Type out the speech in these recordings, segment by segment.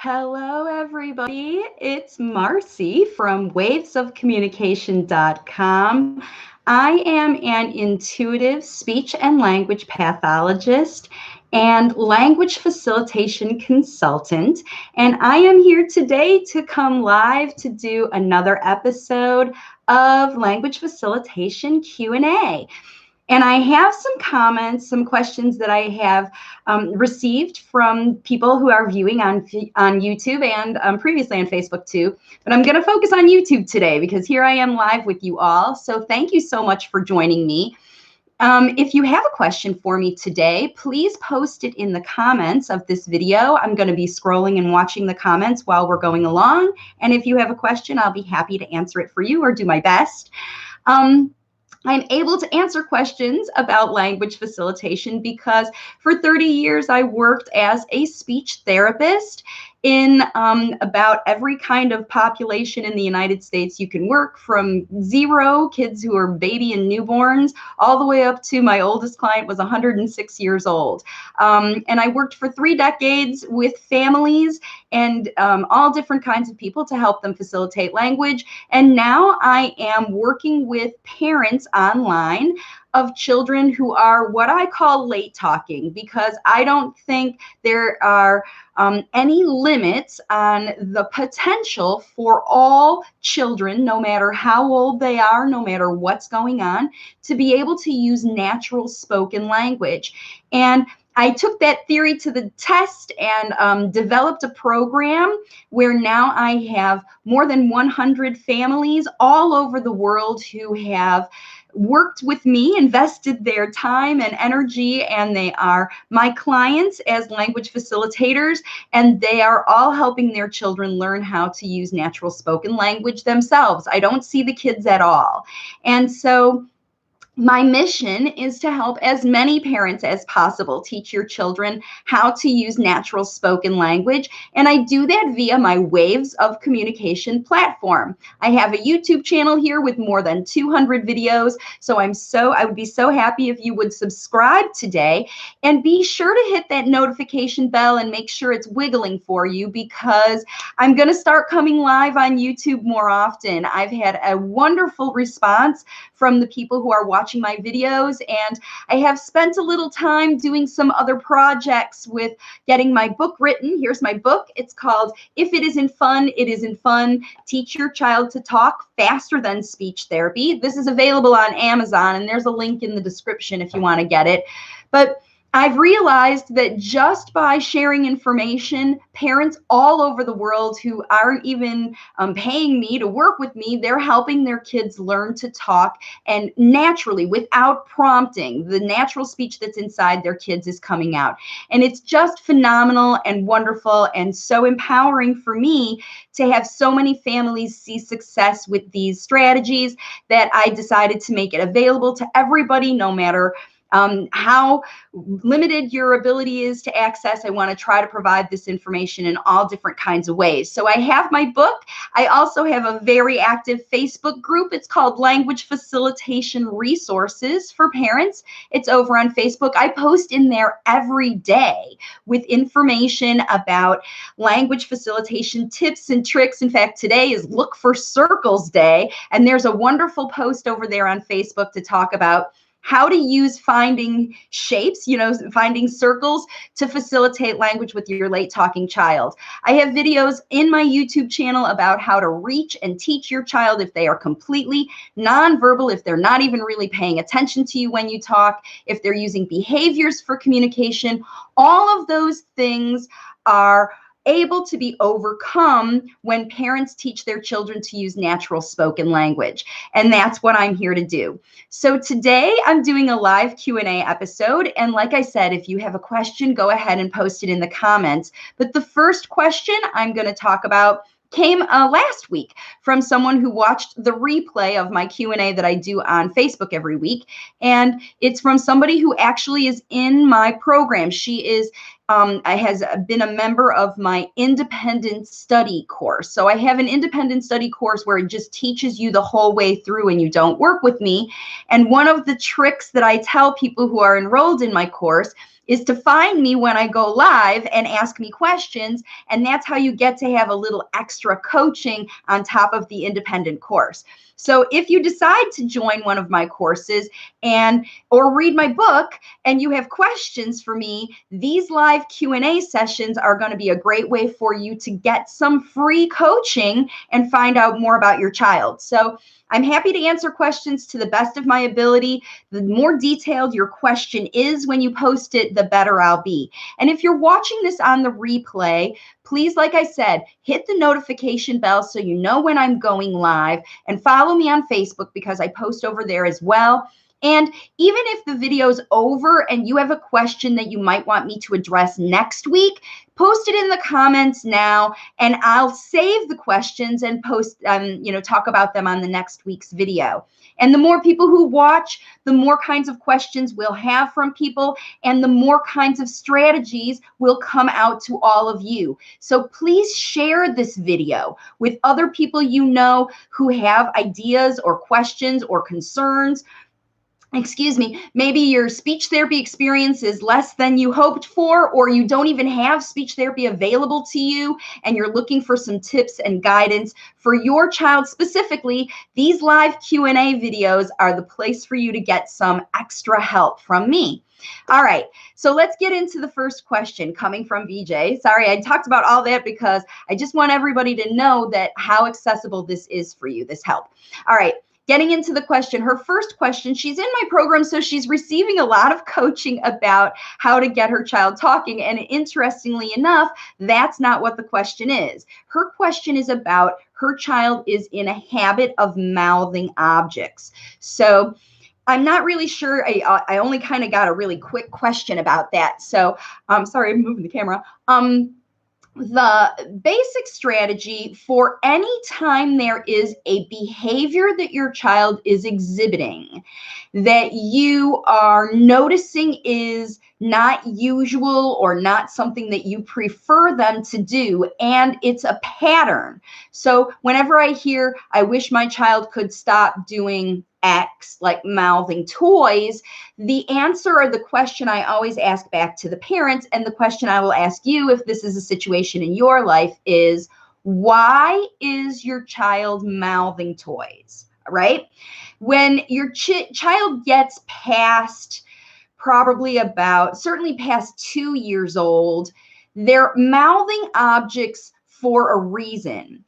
Hello, everybody. It's Marcy from wavesofcommunication.com. I am an intuitive speech and language pathologist and language facilitation consultant. And I am here today to come live to do another episode of Language Facilitation Q&A. And I have some comments, some questions that I have received from people who are viewing on YouTube and previously on Facebook too. But I'm going to focus on YouTube today because here I am live with you all. So thank you so much for joining me. If you have a question for me today, please post it in the comments of this video. I'm going to be scrolling and watching the comments while we're going along. And if you have a question, I'll be happy to answer it for you or do my best. I'm able to answer questions about language facilitation because for 30 years I worked as a speech therapist in about every kind of population in the United States you can work, from zero kids who are baby and newborns all the way up to my oldest client was 106 years old. And I worked for 3 decades with families and all different kinds of people to help them facilitate language. And now I am working with parents online of children who are what I call late talking, because I don't think there are any limits on the potential for all children, no matter how old they are, no matter what's going on, to be able to use natural spoken language. And I took that theory to the test and developed a program where now I have more than 100 families all over the world who have worked with me, invested their time and energy, and they are my clients as language facilitators, and they are all helping their children learn how to use natural spoken language themselves. I don't see the kids at all. And so my mission is to help as many parents as possible teach your children how to use natural spoken language. And I do that via my Waves of Communication platform. I have a YouTube channel here with more than 200 videos. So I would be so happy if you would subscribe today, and be sure to hit that notification bell and make sure it's wiggling for you, because I'm going to start coming live on YouTube more often. I've had a wonderful response from the people who are watching my videos, and I have spent a little time doing some other projects with getting my book written. Here's my book. It's called If It Isn't Fun, It Isn't Fun. Teach Your Child to Talk Faster Than Speech Therapy. This is available on Amazon, and there's a link in the description if you want to get it. But I've realized that just by sharing information, parents all over the world who aren't even paying me to work with me, they're helping their kids learn to talk, and naturally, without prompting, the natural speech that's inside their kids is coming out. And it's just phenomenal and wonderful and so empowering for me to have so many families see success with these strategies that I decided to make it available to everybody, no matter how limited your ability is to access. I want to try to provide this information in all different kinds of ways. So I have my book. I also have a very active Facebook group. It's called Language Facilitation Resources for Parents. It's over on Facebook. I post in there every day with information about language facilitation tips and tricks. In fact, today is Look for Circles Day, and there's a wonderful post over there on Facebook to talk about how to use finding shapes, finding circles to facilitate language with your late talking child. I have videos in my YouTube channel about how to reach and teach your child if they are completely nonverbal, if they're not even really paying attention to you when you talk, if they're using behaviors for communication. All of those things are able to be overcome when parents teach their children to use natural spoken language. And that's what I'm here to do. So today I'm doing a live Q&A episode. And like I said, if you have a question, go ahead and post it in the comments. But the first question I'm going to talk about came last week from someone who watched the replay of my Q&A that I do on Facebook every week. And it's from somebody who actually is in my program. She has been a member of my independent study course. So I have an independent study course where it just teaches you the whole way through and you don't work with me. And one of the tricks that I tell people who are enrolled in my course is to find me when I go live and ask me questions. And that's how you get to have a little extra coaching on top of the independent course. So if you decide to join one of my courses or read my book and you have questions for me, these live Q&A sessions are going to be a great way for you to get some free coaching and find out more about your child. So I'm happy to answer questions to the best of my ability. The more detailed your question is when you post it, the better I'll be. And if you're watching this on the replay, please, like I said, hit the notification bell so you know when I'm going live, and follow me on Facebook because I post over there as well. And even if the video's over and you have a question that you might want me to address next week, post it in the comments now, and I'll save the questions and post, talk about them on the next week's video. And the more people who watch, the more kinds of questions we'll have from people, and the more kinds of strategies will come out to all of you. So please share this video with other people you know who have ideas or questions or concerns. Maybe your speech therapy experience is less than you hoped for, or you don't even have speech therapy available to you, and you're looking for some tips and guidance for your child specifically. These live Q&A videos are the place for you to get some extra help from me. All right, so let's get into the first question coming from BJ. Sorry, I talked about all that because I just want everybody to know that how accessible this is for you, this help. All right. Getting into the question, her first question, she's in my program, so she's receiving a lot of coaching about how to get her child talking. And interestingly enough, that's not what the question is. Her question is about her child is in a habit of mouthing objects. So I'm not really sure. I only kind of got a really quick question about that. So sorry, I'm moving the camera. The basic strategy for any time there is a behavior that your child is exhibiting that you are noticing is not usual or not something that you prefer them to do, and it's a pattern. So whenever I hear, I wish my child could stop doing X, like mouthing toys, the answer or the question I always ask back to the parents, and the question I will ask you if this is a situation in your life, is why is your child mouthing toys, right? When your child gets past certainly past 2 years old, they're mouthing objects for a reason.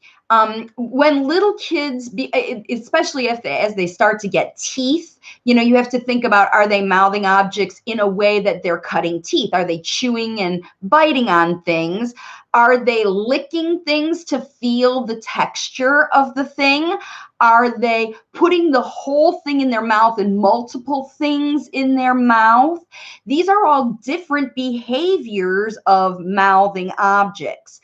When little kids, especially as they start to get teeth, you have to think about, are they mouthing objects in a way that they're cutting teeth? Are they chewing and biting on things? Are they licking things to feel the texture of the thing? Are they putting the whole thing in their mouth and multiple things in their mouth? These are all different behaviors of mouthing objects.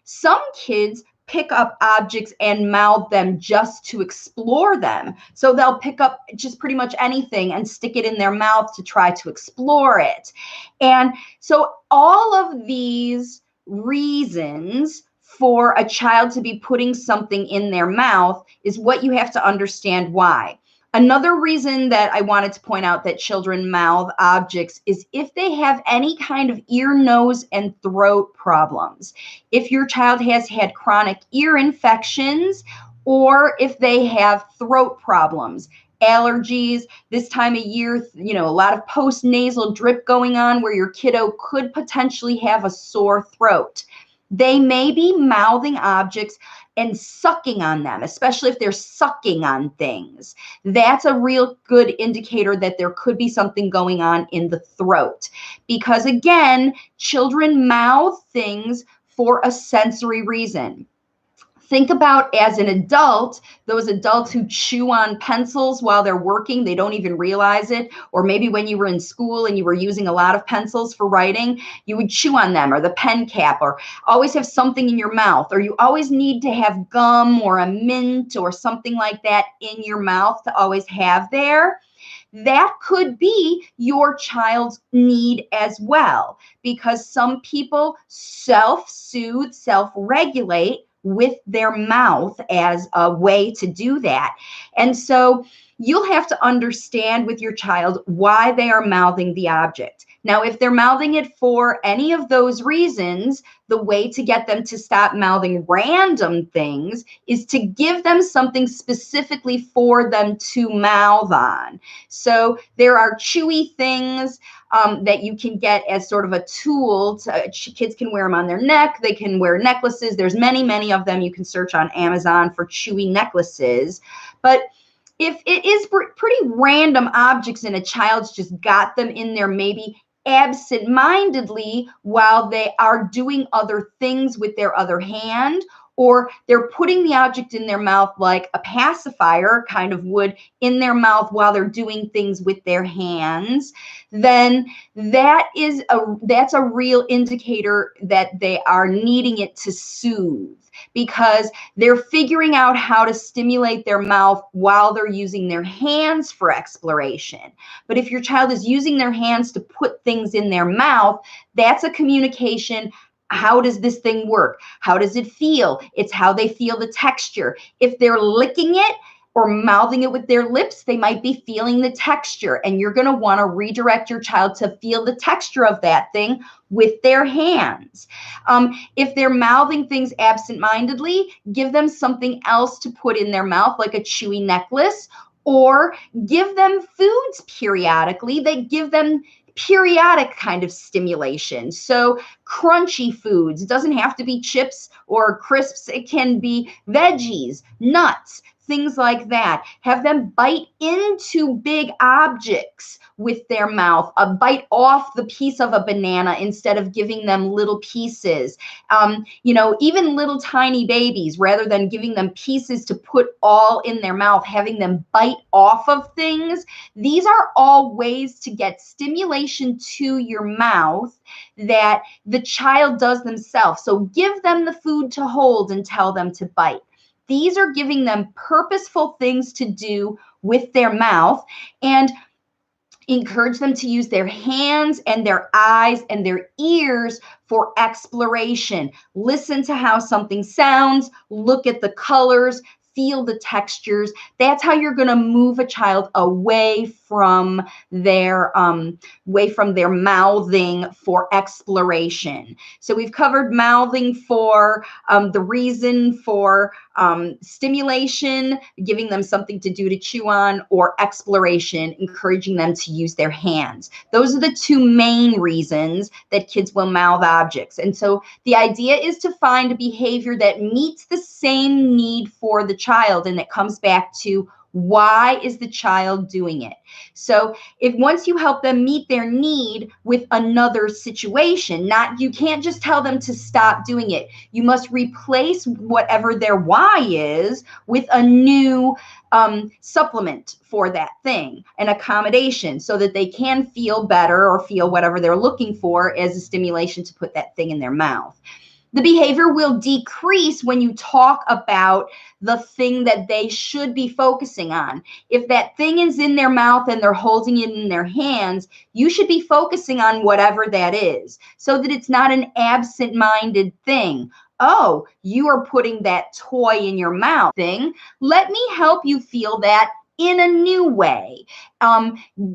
Some kids pick up objects and mouth them just to explore them. So they'll pick up just pretty much anything and stick it in their mouth to try to explore it. And so all of these reasons for a child to be putting something in their mouth is what you have to understand why. Another reason that I wanted to point out that children mouth objects is if they have any kind of ear, nose, and throat problems. If your child has had chronic ear infections, or if they have throat problems, allergies, this time of year, a lot of post-nasal drip going on where your kiddo could potentially have a sore throat. They may be mouthing objects and sucking on them, especially if they're sucking on things. That's a real good indicator that there could be something going on in the throat. Because again, children mouth things for a sensory reason. Think about, as an adult, those adults who chew on pencils while they're working, they don't even realize it. Or maybe when you were in school and you were using a lot of pencils for writing, you would chew on them, or the pen cap, or always have something in your mouth, or you always need to have gum or a mint or something like that in your mouth to always have there. That could be your child's need as well, because some people self-soothe, self-regulate with their mouth as a way to do that. And so you'll have to understand with your child why they are mouthing the object. Now, if they're mouthing it for any of those reasons, the way to get them to stop mouthing random things is to give them something specifically for them to mouth on. So there are chewy things that you can get as sort of a tool. Kids can wear them on their neck. They can wear necklaces. There's many, many of them. You can search on Amazon for chewy necklaces. But if it is pretty random objects and a child's just got them in there maybe absent-mindedly while they are doing other things with their other hand, or they're putting the object in their mouth like a pacifier kind of would in their mouth while they're doing things with their hands, then that's a real indicator that they are needing it to soothe, because they're figuring out how to stimulate their mouth while they're using their hands for exploration. But if your child is using their hands to put things in their mouth, that's a communication. How does this thing work? How does it feel? It's how they feel the texture. If they're licking it or mouthing it with their lips, they might be feeling the texture, and you're going to want to redirect your child to feel the texture of that thing with their hands. If they're mouthing things absent-mindedly, give them something else to put in their mouth, like a chewy necklace, or give them foods periodically. They give them periodic kind of stimulation. So crunchy foods, it doesn't have to be chips or crisps. It can be veggies, nuts, things like that. Have them bite into big objects with their mouth, bite off the piece of a banana instead of giving them little pieces. Even little tiny babies, rather than giving them pieces to put all in their mouth, having them bite off of things. These are all ways to get stimulation to your mouth that the child does themselves. So give them the food to hold and tell them to bite. These are giving them purposeful things to do with their mouth, and encourage them to use their hands and their eyes and their ears for exploration. Listen to how something sounds, look at the colors, feel the textures. That's how you're going to move a child away from their mouthing for exploration. So we've covered mouthing for the reason for stimulation, giving them something to do to chew on, or exploration, encouraging them to use their hands. Those are the two main reasons that kids will mouth objects. And so the idea is to find a behavior that meets the same need for the child, and it comes back to why is the child doing it? So if once you help them meet their need with another situation, you can't just tell them to stop doing it. You must replace whatever their why is with a new supplement for that thing, an accommodation, so that they can feel better or feel whatever they're looking for as a stimulation to put that thing in their mouth. The behavior will decrease when you talk about the thing that they should be focusing on. If that thing is in their mouth and they're holding it in their hands, you should be focusing on whatever that is, so that it's not an absent-minded thing. Oh, you are putting that toy in your mouth thing. Let me help you feel that in a new way.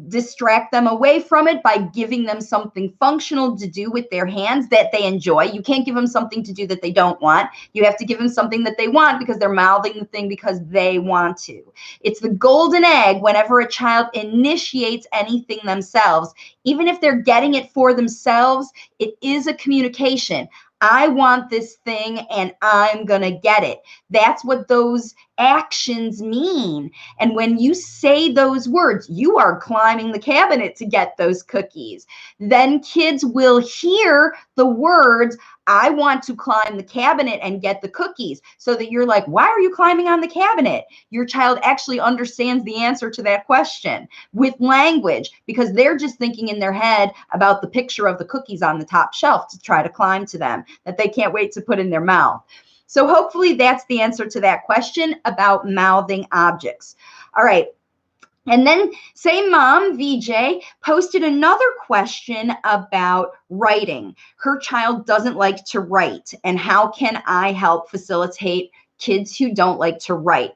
Distract them away from it by giving them something functional to do with their hands that they enjoy. You can't give them something to do that they don't want. You have to give them something that they want, because they're mouthing the thing because they want to. It's the golden egg whenever a child initiates anything themselves. Even if they're getting it for themselves, it is a communication. I want this thing and I'm going to get it. That's what those actions mean. And when you say those words, you are climbing the cabinet to get those cookies. Then kids will hear the words, I want to climb the cabinet and get the cookies. So that you're like, why are you climbing on the cabinet? Your child actually understands the answer to that question with language, because they're just thinking in their head about the picture of the cookies on the top shelf to try to climb to them, that they can't wait to put in their mouth. So hopefully that's the answer to that question about mouthing objects. All right. And then same mom, VJ, posted another question about writing. Her child doesn't like to write, and how can I help facilitate kids who don't like to write?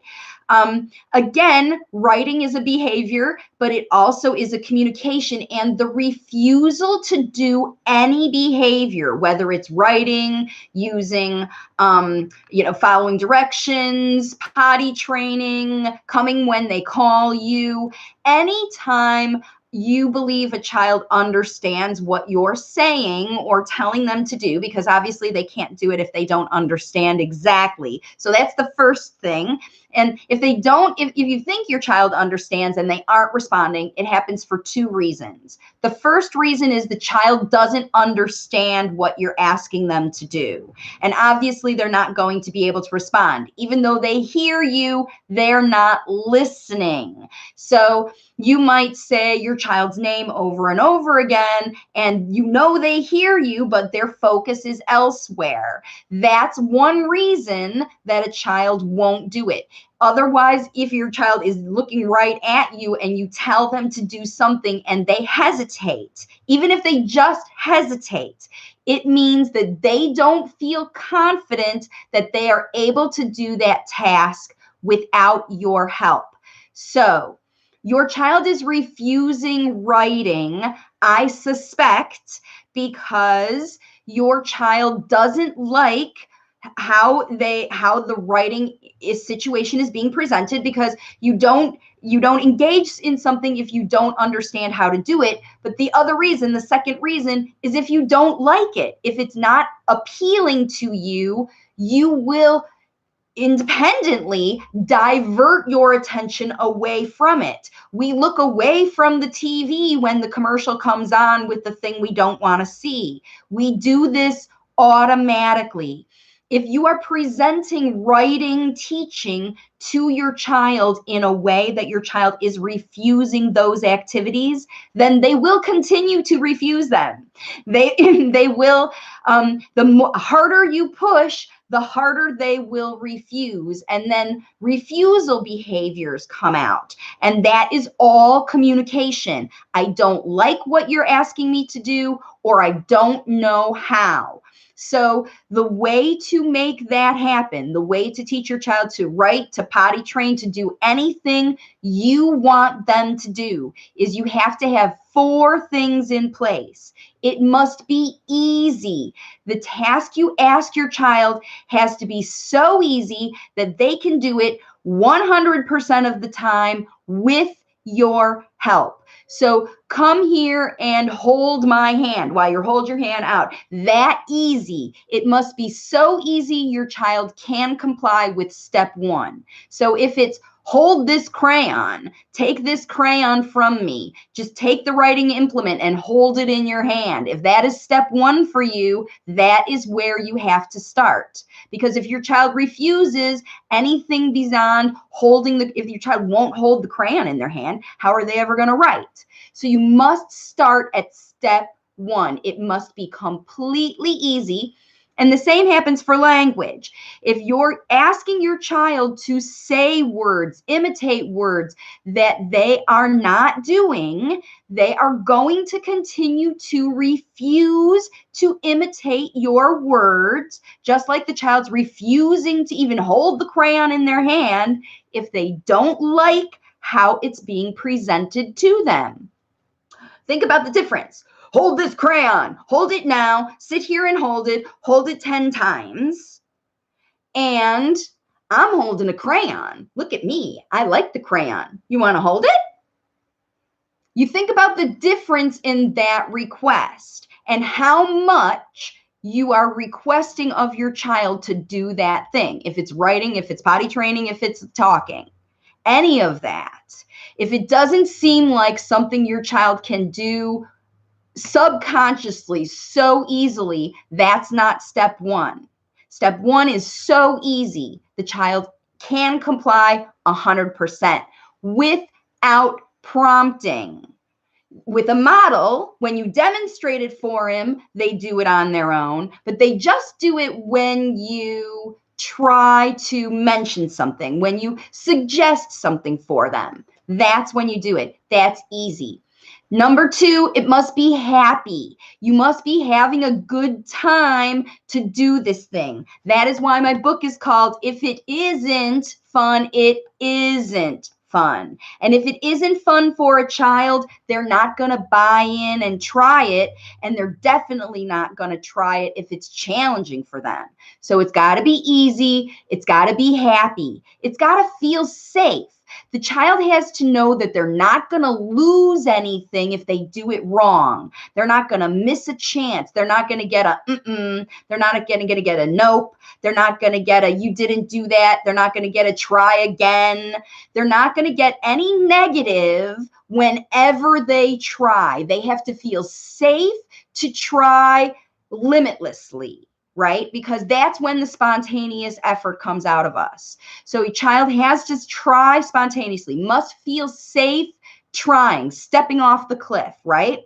Again, writing is a behavior, but it also is a communication, and the refusal to do any behavior, whether it's writing, using, following directions, potty training, coming when they call you, anytime you believe a child understands what you're saying or telling them to do, because obviously they can't do it if they don't understand exactly. So that's the first thing. And if they don't, if you think your child understands and they aren't responding, it happens for two reasons. The first reason is the child doesn't understand what you're asking them to do. And obviously they're not going to be able to respond. Even though they hear you, they're not listening. So you might say your child's name over and over again, and you know they hear you, but their focus is elsewhere. That's one reason that a child won't do it. Otherwise, if your child is looking right at you and you tell them to do something and they hesitate, even if they just hesitate, it means that they don't feel confident that they are able to do that task without your help. So, your child is refusing writing, I suspect, because your child doesn't like how the writing situation is being presented, because you don't engage in something if you don't understand how to do it. But the other reason, the second reason, is if you don't like it, if it's not appealing to you, you will independently divert your attention away from it. We look away from the TV when the commercial comes on with the thing we don't want to see. We do this automatically. If you are presenting writing, teaching to your child in a way that your child is refusing those activities, then they will continue to refuse them. They will, the harder you push, the harder they will refuse. And then refusal behaviors come out. And that is all communication. I don't like what you're asking me to do, or I don't know how. So the way to make that happen, the way to teach your child to write, to potty train, to do anything you want them to do, is you have to have 4 things in place. It must be easy. The task you ask your child has to be so easy that they can do it 100% of the time with your help. So come here and hold my hand while you hold your hand out. That easy. It must be so easy your child can comply with step 1. So if it's hold this crayon, take this crayon from me, just take the writing implement and hold it in your hand. If that is step 1 for you, that is where you have to start. Because if your child refuses anything beyond if your child won't hold the crayon in their hand, how are they ever going to write? So you must start at step 1. It must be completely easy. And the same happens for language. If you're asking your child to say words, imitate words that they are not doing, they are going to continue to refuse to imitate your words, just like the child's refusing to even hold the crayon in their hand if they don't like how it's being presented to them. Think about the difference. Hold this crayon, hold it now, sit here and hold it 10 times. And I'm holding a crayon. Look at me. I like the crayon. You want to hold it? You think about the difference in that request and how much you are requesting of your child to do that thing. If it's writing, if it's potty training, if it's talking, any of that. If it doesn't seem like something your child can do subconsciously so easily, that's not step 1. Step 1 is so easy. The child can comply 100% without prompting. With a model, when you demonstrate it for him, they do it on their own, but they just do it when you try to mention something, when you suggest something for them. That's when you do it. That's easy. Number two, it must be happy. You must be having a good time to do this thing. That is why my book is called If It Isn't Fun, It Isn't Fun. And if it isn't fun for a child, they're not going to buy in and try it. And they're definitely not going to try it if it's challenging for them. So it's got to be easy. It's got to be happy. It's got to feel safe. The child has to know that they're not going to lose anything if they do it wrong. They're not going to miss a chance. They're not going to get a They're not going to get a nope. They're not going to get a you didn't do that. They're not going to get a try again. They're not going to get any negative whenever they try. They have to feel safe to try limitlessly, right? Because that's when the spontaneous effort comes out of us. So a child has to try spontaneously, must feel safe trying, stepping off the cliff, right?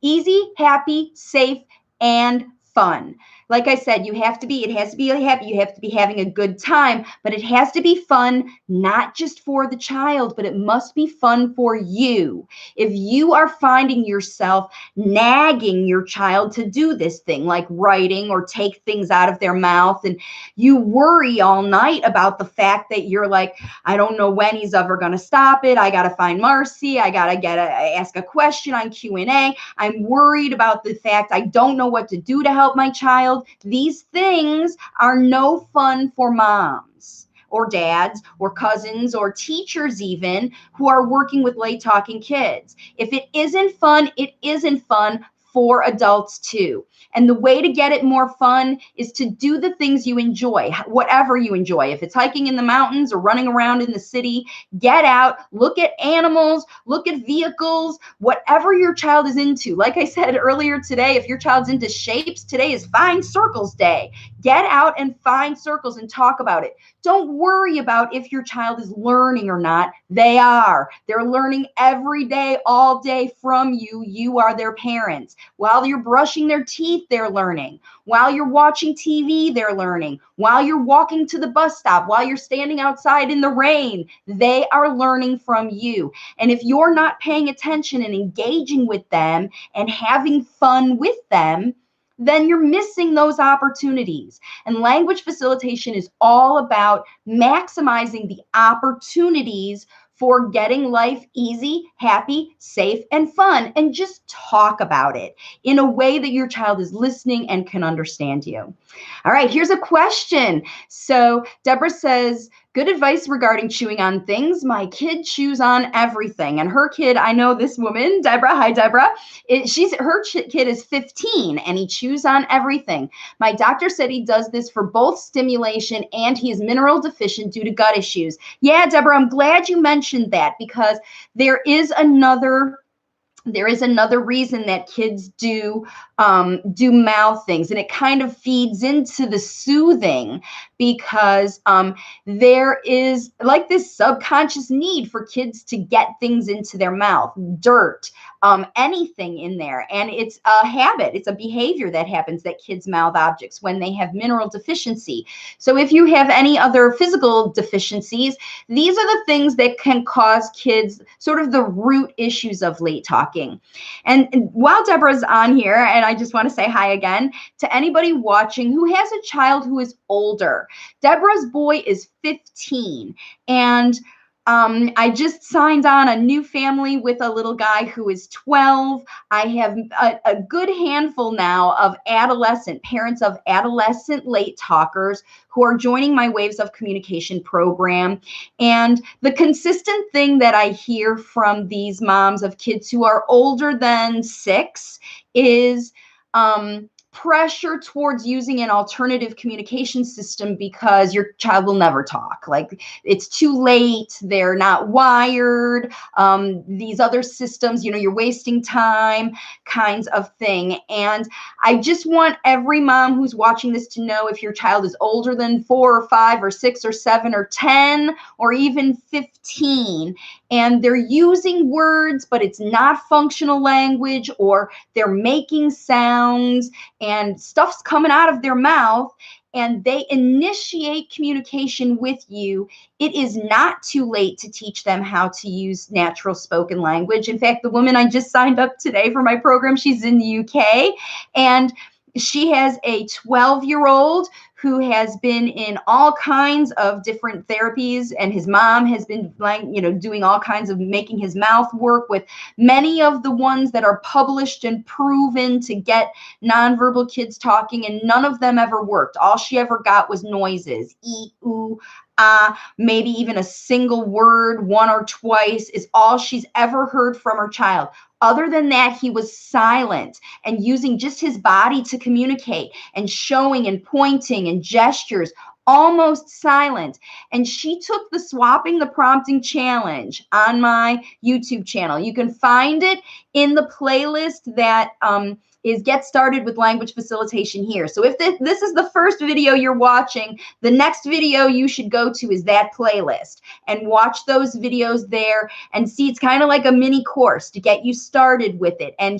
Easy, happy, safe, and fun. Like I said, it has to be happy. You have to be having a good time, but it has to be fun, not just for the child, but it must be fun for you. If you are finding yourself nagging your child to do this thing, like writing or take things out of their mouth, and you worry all night about the fact that you're like, I don't know when he's ever going to stop it. I got to find Marcy. I got to ask a question on Q&A. I'm worried about the fact I don't know what to do to help my child. These things are no fun for moms or dads or cousins or teachers even who are working with late talking kids. If it isn't fun, it isn't fun for adults too. And the way to get it more fun is to do the things you enjoy, whatever you enjoy. If it's hiking in the mountains or running around in the city, get out, look at animals, look at vehicles, whatever your child is into. Like I said earlier today, if your child's into shapes, today is Find Circles Day. Get out and find circles and talk about it. Don't worry about if your child is learning or not. They are. They're learning every day, all day from you. You are their parents. While you're brushing their teeth, they're learning. While you're watching TV, they're learning. While you're walking to the bus stop, while you're standing outside in the rain, they are learning from you. And if you're not paying attention and engaging with them and having fun with them, then you're missing those opportunities. And language facilitation is all about maximizing the opportunities for getting life easy, happy, safe, and fun, and just talk about it in a way that your child is listening and can understand you. All right, here's a question. So Deborah says, good advice regarding chewing on things. My kid chews on everything. And her kid, I know this woman, Deborah. Hi, Deborah. Her kid is 15 and he chews on everything. My doctor said he does this for both stimulation and he is mineral deficient due to gut issues. Yeah, Deborah, I'm glad you mentioned that because there is another reason that kids do mouth things, and it kind of feeds into the soothing because there is like this subconscious need for kids to get things into their mouth, dirt, anything in there. And it's a habit. It's a behavior that happens that kids mouth objects when they have mineral deficiency. So if you have any other physical deficiencies, these are the things that can cause kids sort of the root issues of late talking. And while Deborah's on here, and I just want to say hi again to anybody watching who has a child who is older. Deborah's boy is 15, and I just signed on a new family with a little guy who is 12. I have a good handful now of parents of adolescent late talkers who are joining my Waves of Communication program. And the consistent thing that I hear from these moms of kids who are older than 6 is pressure towards using an alternative communication system because your child will never talk. Like, it's too late, they're not wired, these other systems, you're wasting time, kinds of thing. And I just want every mom who's watching this to know if your child is older than 4 or 5 or 6 or 7 or 10 or even 15, and they're using words, but it's not functional language, or they're making sounds and stuff's coming out of their mouth and they initiate communication with you, it is not too late to teach them how to use natural spoken language. In fact, the woman I just signed up today for my program, she's in the UK, and she has a 12-year-old who has been in all kinds of different therapies, and his mom has been, doing all kinds of making his mouth work with many of the ones that are published and proven to get nonverbal kids talking, and none of them ever worked. All she ever got was noises, ooh, maybe even a single word, one or twice, is all she's ever heard from her child. Other than that, he was silent and using just his body to communicate and showing and pointing and gestures, almost silent. And she took the Swapping the Prompting Challenge on my YouTube channel. You can find it in the playlist that is Get Started with Language Facilitation here. So if this is the first video you're watching, the next video you should go to is that playlist and watch those videos there and see. It's kind of like a mini course to get you started with it. And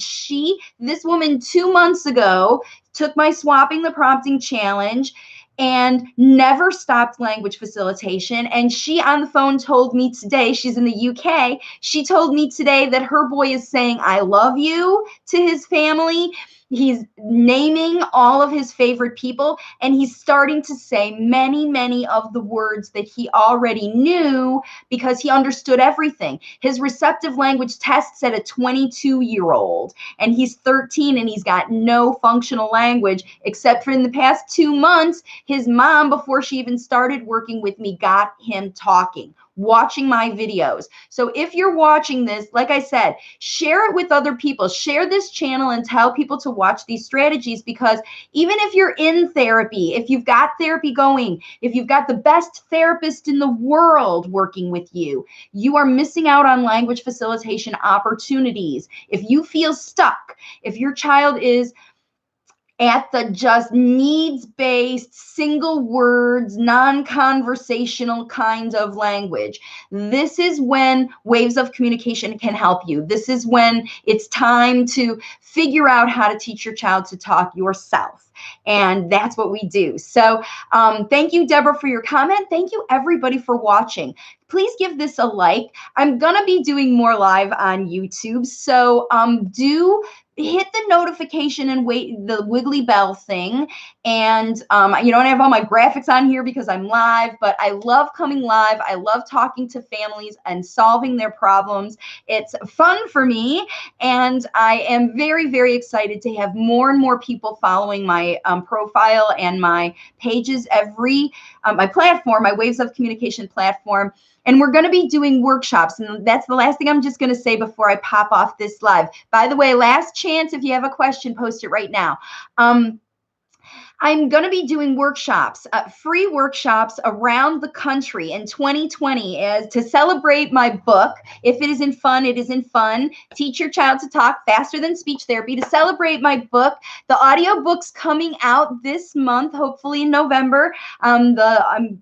this woman 2 months ago took my Swapping the Prompting Challenge and never stopped language facilitation. And she on the phone told me today, she's in the UK, she told me today that her boy is saying, "I love you" to his family. He's naming all of his favorite people, and he's starting to say many, many of the words that he already knew because he understood everything. His receptive language test said a 22-year-old, and he's 13, and he's got no functional language except for in the past 2 months, his mom, before she even started working with me, got him talking, watching my videos. So if you're watching this, like I said, share it with other people. Share this channel and tell people to watch these strategies, because even if you're in therapy, if you've got therapy going, if you've got the best therapist in the world working with you, you are missing out on language facilitation opportunities. If you feel stuck, if your child is at the just needs-based, single words, non-conversational kind of language, this is when Waves of Communication can help you. This is when it's time to figure out how to teach your child to talk yourself. And that's what we do. So thank you, Deborah, for your comment. Thank you, everybody, for watching. Please give this a like. I'm going to be doing more live on YouTube. So do hit the notification and the wiggly bell thing. And I have all my graphics on here because I'm live, but I love coming live. I love talking to families and solving their problems. It's fun for me, and I am very, very excited to have more and more people following my profile and my pages my platform, my Waves of Communication platform. And we're going to be doing workshops. And that's the last thing I'm just going to say before I pop off this live. By the way, last chance, if you have a question, post it right now. I'm going to be doing workshops, free workshops around the country in 2020 to celebrate my book. If it isn't fun, it isn't fun. Teach your child to talk faster than speech therapy. To celebrate my book, the audiobook's coming out this month, hopefully in November. I'm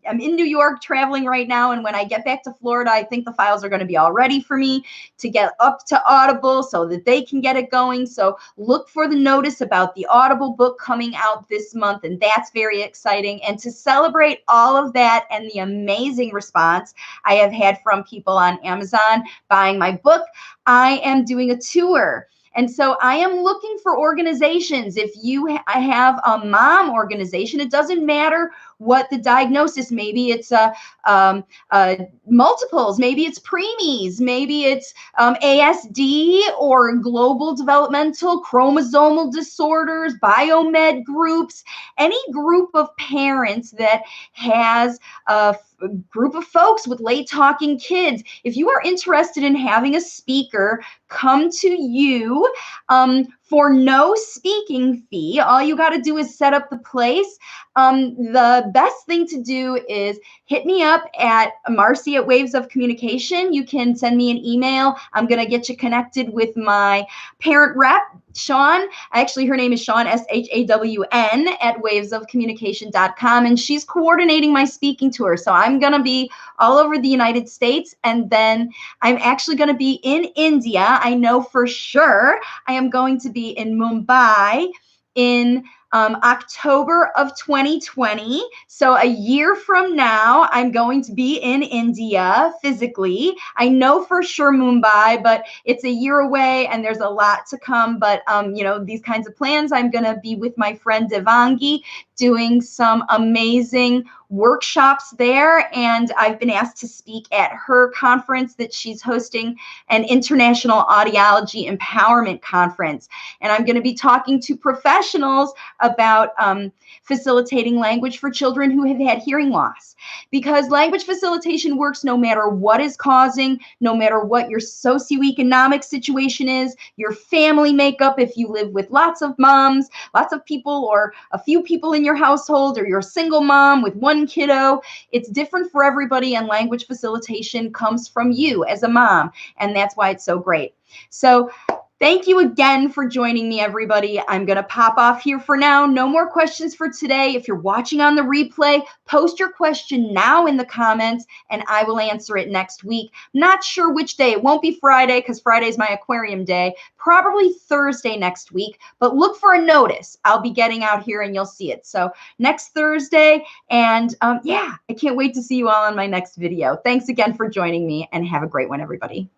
in New York traveling right now, and when I get back to Florida, I think the files are going to be all ready for me to get up to Audible so that they can get it going. So look for the notice about the Audible book coming out this month, and that's very exciting. And to celebrate all of that and the amazing response I have had from people on Amazon buying my book, I am doing a tour. And so I am looking for organizations. If you have a mom organization, it doesn't matter what the diagnosis. Maybe it's multiples, maybe it's preemies, maybe it's ASD or global developmental chromosomal disorders, biomed groups, any group of parents that has a group of folks with late talking kids. If you are interested in having a speaker come to you for no speaking fee, all you got to do is set up the place. The best thing to do is hit me up at Marcy at Waves of Communication. You can send me an email. I'm going to get you connected with my parent rep, Shawn. Actually, her name is Shawn, SHAWN, at wavesofcommunication.com, and she's coordinating my speaking tour. So I'm going to be all over the United States, and then I'm actually going to be in India. I know for sure I am going to be in Mumbai in October of 2020. So a year from now, I'm going to be in India physically. I know for sure Mumbai, but it's a year away and there's a lot to come. But, these kinds of plans, I'm going to be with my friend Devangi doing some amazing workshops there. And I've been asked to speak at her conference that she's hosting, an International Audiology Empowerment Conference. And I'm going to be talking to professionals about facilitating language for children who have had hearing loss. Because language facilitation works no matter what is causing, no matter what your socioeconomic situation is, your family makeup, if you live with lots of moms, lots of people, or a few people in your household, or you're a single mom with one kiddo. It's different for everybody, and language facilitation comes from you as a mom, and that's why it's so great. So thank you again for joining me, everybody. I'm going to pop off here for now. No more questions for today. If you're watching on the replay, post your question now in the comments, and I will answer it next week. Not sure which day. It won't be Friday because Friday is my aquarium day. Probably Thursday next week, but look for a notice. I'll be getting out here and you'll see it. So next Thursday, and yeah, I can't wait to see you all on my next video. Thanks again for joining me, and have a great one, everybody.